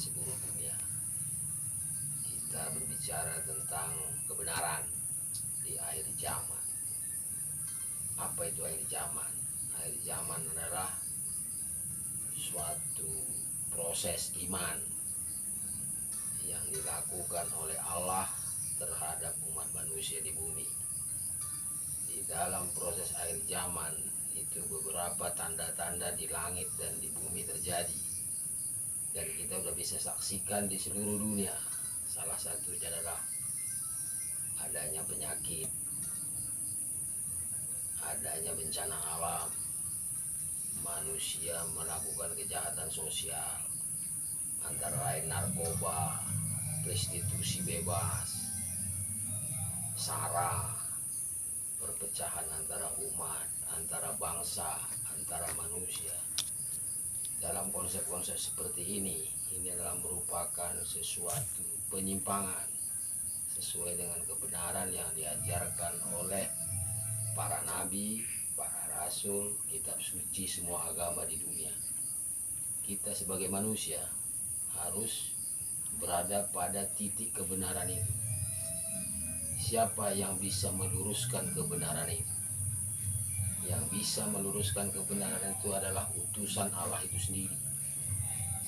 seluruh dunia. Kita berbicara tentang kebenaran di akhir zaman. Apa itu akhir zaman? Akhir zaman adalah suatu proses iman yang dilakukan oleh Allah terhadap umat manusia di bumi. Di dalam proses akhir zaman itu beberapa tanda-tanda di langit dan di bumi terjadi, dan kita sudah bisa saksikan di seluruh dunia. Salah satunya adalah adanya penyakit, adanya bencana alam, manusia melakukan kejahatan sosial, antara lain narkoba, prostitusi bebas, sara, perpecahan antara umat, antara bangsa, antara manusia. Dalam konsep-konsep seperti ini adalah merupakan sesuatu penyimpangan sesuai dengan kebenaran yang diajarkan oleh para nabi, para rasul, kitab suci, semua agama di dunia. Kita sebagai manusia harus berada pada titik kebenaran itu. Siapa yang bisa meluruskan kebenaran itu? Yang bisa meluruskan kebenaran itu adalah utusan Allah itu sendiri,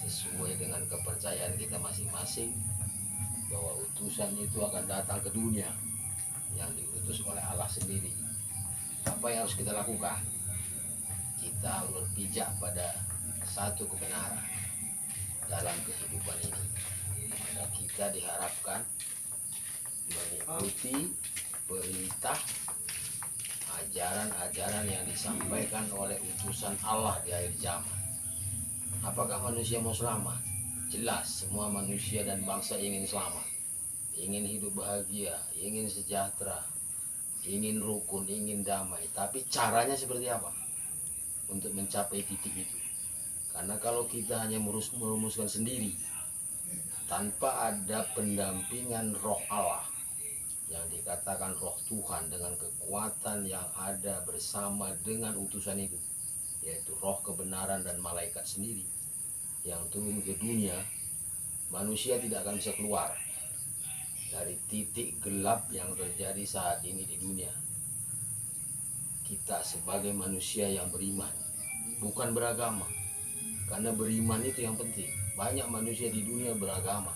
sesuai dengan kepercayaan kita masing-masing bahwa utusan itu akan datang ke dunia yang diutus oleh Allah sendiri. Apa yang harus kita lakukan? Kita harus berpijak pada satu kebenaran dalam kehidupan ini. Maka kita diharapkan mengikuti perintah ajaran-ajaran yang disampaikan oleh utusan Allah di akhir zaman. Apakah manusia mau selamat? Jelas semua manusia dan bangsa ingin selamat, ingin hidup bahagia, ingin sejahtera, ingin rukun, ingin damai. Tapi caranya seperti apa untuk mencapai titik itu? Karena kalau kita hanya merumuskan sendiri tanpa ada pendampingan roh Allah, yang dikatakan roh Tuhan dengan kekuatan yang ada bersama dengan utusan itu, yaitu roh kebenaran dan malaikat sendiri yang turun ke dunia, manusia tidak akan bisa keluar dari titik gelap yang terjadi saat ini di dunia. Kita sebagai manusia yang beriman, bukan beragama, karena beriman itu yang penting. Banyak manusia di dunia beragama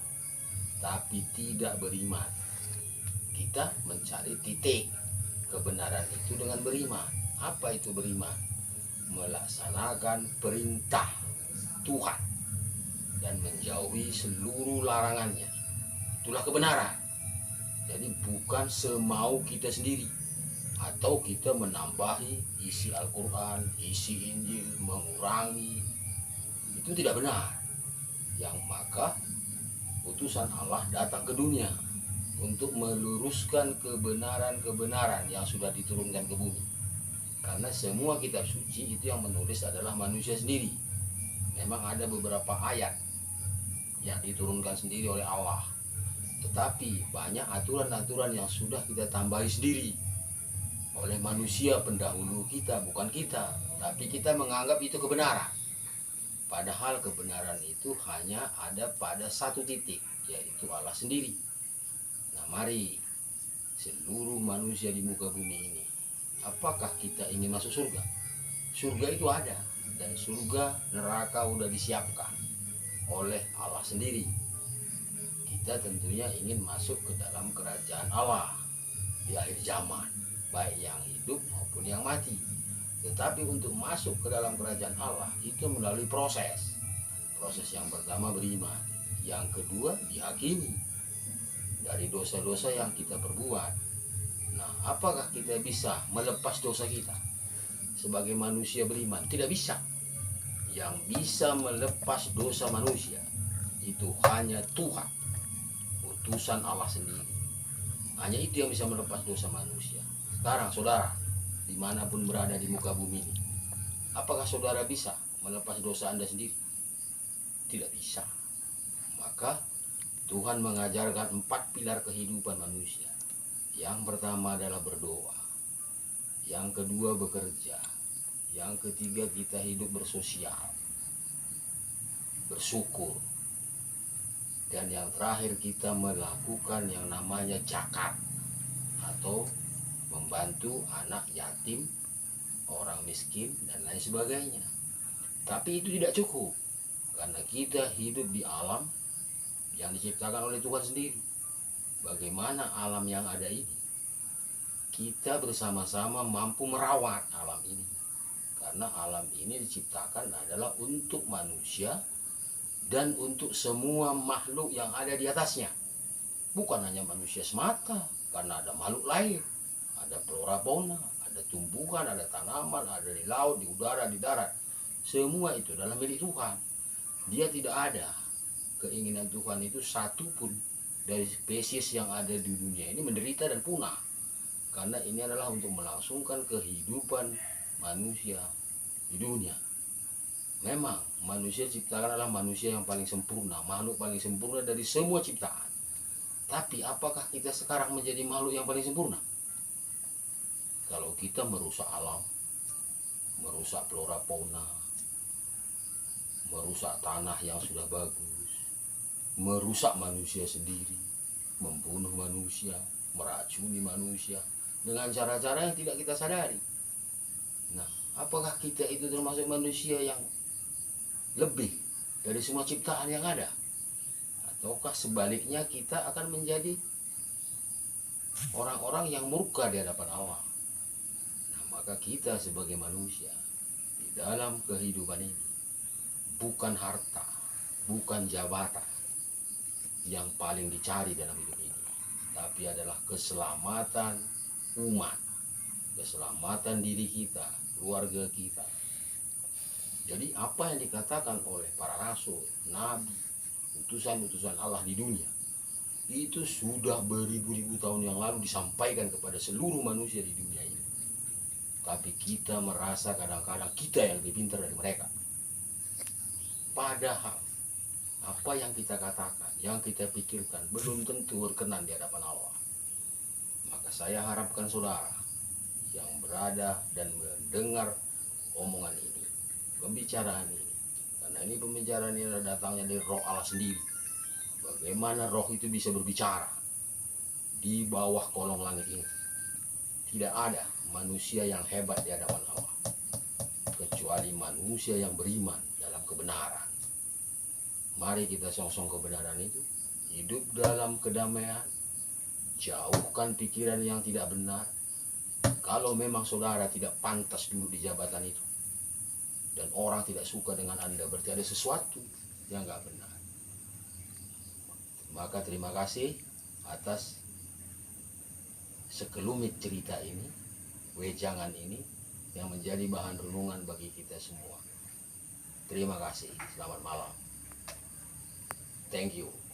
tapi tidak beriman. Kita mencari titik kebenaran itu dengan beriman. Apa itu beriman? Melaksanakan perintah Tuhan dan menjauhi seluruh larangannya. Itulah kebenaran. Jadi bukan semau kita sendiri, atau kita menambahi isi Al-Quran, isi Injil, mengurangi. Itu tidak benar. Yang maka utusan Allah datang ke dunia untuk meluruskan kebenaran-kebenaran yang sudah diturunkan ke bumi. Karena semua kitab suci itu yang menulis adalah manusia sendiri. Memang ada beberapa ayat yang diturunkan sendiri oleh Allah, tetapi banyak aturan-aturan yang sudah kita tambahi sendiri oleh manusia pendahulu kita, bukan kita. Tapi kita menganggap itu kebenaran. Padahal kebenaran itu hanya ada pada satu titik, yaitu Allah sendiri. Nah, mari seluruh manusia di muka bumi ini, apakah kita ingin masuk surga? Surga itu ada, dan surga neraka udah disiapkan oleh Allah sendiri. Kita tentunya ingin masuk ke dalam kerajaan Allah di akhir zaman, baik yang hidup maupun yang mati. Tetapi untuk masuk ke dalam kerajaan Allah itu melalui proses. Proses yang pertama beriman, yang kedua dihakimi dari dosa-dosa yang kita perbuat. Nah, apakah kita bisa melepas dosa kita sebagai manusia beriman? Tidak bisa. Yang bisa melepas dosa manusia itu hanya Tuhan, utusan Allah sendiri. Hanya itu yang bisa melepas dosa manusia. Sekarang saudara, dimanapun berada di muka bumi ini, apakah saudara bisa melepas dosa Anda sendiri? Tidak bisa. Maka Tuhan mengajarkan 4 pilar kehidupan manusia. Yang pertama adalah berdoa, yang kedua bekerja, yang ketiga kita hidup bersosial, bersyukur, Dan yang terakhir kita melakukan yang namanya zakat atau membantu anak yatim, orang miskin dan lain sebagainya. Tapi itu tidak cukup, karena kita hidup di alam yang diciptakan oleh Tuhan sendiri. Bagaimana alam yang ada ini? Kita bersama-sama mampu merawat alam ini. Karena alam ini diciptakan adalah untuk manusia dan untuk semua makhluk yang ada di atasnya. Bukan hanya manusia semata, karena ada makhluk lain, ada flora fauna, ada tumbuhan, ada tanaman, ada di laut, di udara, di darat. Semua itu adalah milik Tuhan. Dia tidak ada keinginan Tuhan itu satu pun dari spesies yang ada di dunia ini menderita dan punah. Karena ini adalah untuk melangsungkan kehidupan manusia di dunia. Memang manusia ciptakan adalah manusia yang paling sempurna, makhluk paling sempurna dari semua ciptaan. Tapi apakah kita sekarang menjadi makhluk yang paling sempurna? Kalau kita merusak alam, merusak flora fauna, merusak tanah yang sudah bagus, merusak manusia sendiri, membunuh manusia, meracuni manusia dengan cara-cara yang tidak kita sadari. Nah, apakah kita itu termasuk manusia yang lebih dari semua ciptaan yang ada? Ataukah sebaliknya kita akan menjadi orang-orang yang murka di hadapan Allah? Nah, maka kita sebagai manusia di dalam kehidupan ini, bukan harta, bukan jabatan yang paling dicari dalam hidup ini, tapi adalah keselamatan umat, keselamatan diri kita, keluarga kita. Jadi apa yang dikatakan oleh para rasul, nabi, utusan-utusan Allah di dunia, itu sudah beribu-ribu tahun yang lalu disampaikan kepada seluruh manusia di dunia ini. Tapi kita merasa kadang-kadang kita yang lebih pintar dari mereka. Padahal apa yang kita katakan, yang kita pikirkan belum tentu berkenan di hadapan Allah. Maka saya harapkan saudara yang berada dan mendengar omongan ini, pembicaraan ini, karena ini pembicaraan ini datangnya dari Roh Allah sendiri. Bagaimana Roh itu bisa berbicara di bawah kolong langit ini? Tidak ada manusia yang hebat di hadapan Allah kecuali manusia yang beriman dalam kebenaran. Mari kita songsong kebenaran itu, hidup dalam kedamaian, jauhkan pikiran yang tidak benar. Kalau memang saudara tidak pantas duduk di jabatan itu dan orang tidak suka dengan Anda, berarti ada sesuatu yang nggak benar. Maka terima kasih atas sekelumit cerita ini, wejangan ini yang menjadi bahan renungan bagi kita semua. Terima kasih, selamat malam. Thank you.